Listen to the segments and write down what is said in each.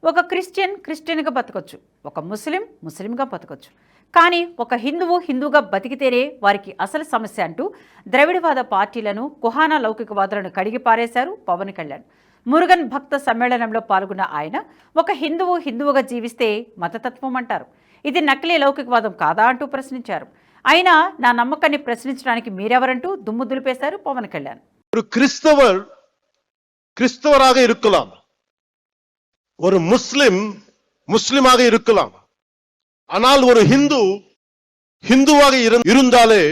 ఒక క్రిస్టియన్ క్రిస్టియన్గా బతకొచ్చు, ఒక ముస్లిం ముస్లింగా బతకొచ్చు. కానీ ఒక హిందువు హిందూగా బతికితేనే వారికి అసలు సమస్య అంటూ ద్రవిడవాద పార్టీలను, కుహానా లౌకికవాదులను కడిగి పారేశారు పవన్ కళ్యాణ్. మురుగన్ భక్త సమ్మేళనంలో పాల్గొన్న ఆయన ఒక హిందువు హిందువుగా జీవిస్తే మతతత్వం అంటారు, ఇది నకిలీ లౌకికవాదం కాదా అంటూ ప్రశ్నించారు. అయినా నా నమ్మకాన్ని ప్రశ్నించడానికి మీరెవరంటూ దుమ్ము దులిపేశారు పవన్ కళ్యాణ్. கிறிஸ்தவராக இருக்கலாம், ஒரு முஸ்லிம் முஸ்லிமாக இருக்கலாம். ஆனால் ஒரு ஹிந்துவாக இருந்தாலே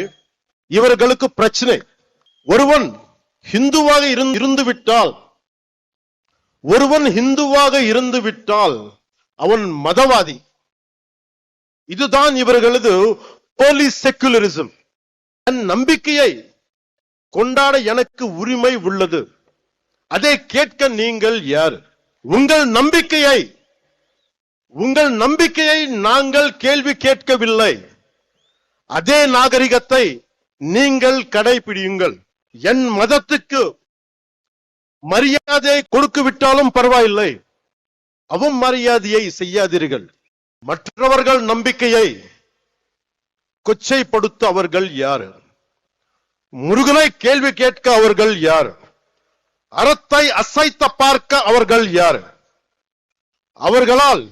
இவர்களுக்கு பிரச்சனை. ஒருவன் ஹிந்துவாக இருந்து விட்டால் அவன் மதவாதி. இதுதான் இவர்களது போலி செக்குலரிசம். என் நம்பிக்கையை கொண்டாட எனக்கு உரிமை உள்ளது, அதை கேட்க நீங்கள் யார்? உங்கள் நம்பிக்கையை நாங்கள் கேள்வி கேட்கவில்லை. அதே நாகரிகத்தை நீங்கள் கடைபிடியுங்கள். என் மதத்துக்கு மரியாதை கொடுக்க விட்டாலும் பரவாயில்லை, அவமரியாதையை செய்யாதீர்கள். மற்றவர்கள் நம்பிக்கையை கொச்சைப்படுத்த அவர்கள் யார்? முருகனை கேள்வி கேட்க அவர்கள் யார்? அறத்தை அசைத்த பார்க்க அவர்கள் யார்? அவர்களால்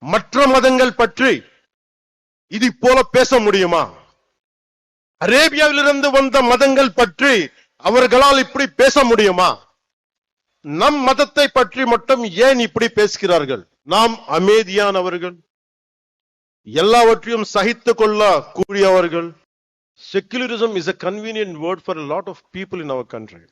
மற்ற மதங்கள் பற்றி இது போல பேச முடியுமா? அரேபியாவிலிருந்து வந்த மதங்கள் பற்றி அவர்களால் இப்படி பேச முடியுமா? நம் மதத்தை பற்றி மட்டும் ஏன் இப்படி பேசுகிறார்கள்? நாம் அமைதியானவர்கள், எல்லாவற்றையும் சகித்துக் கொள்ள கூடியவர்கள். Secularism is a convenient word for a lot of people in our country.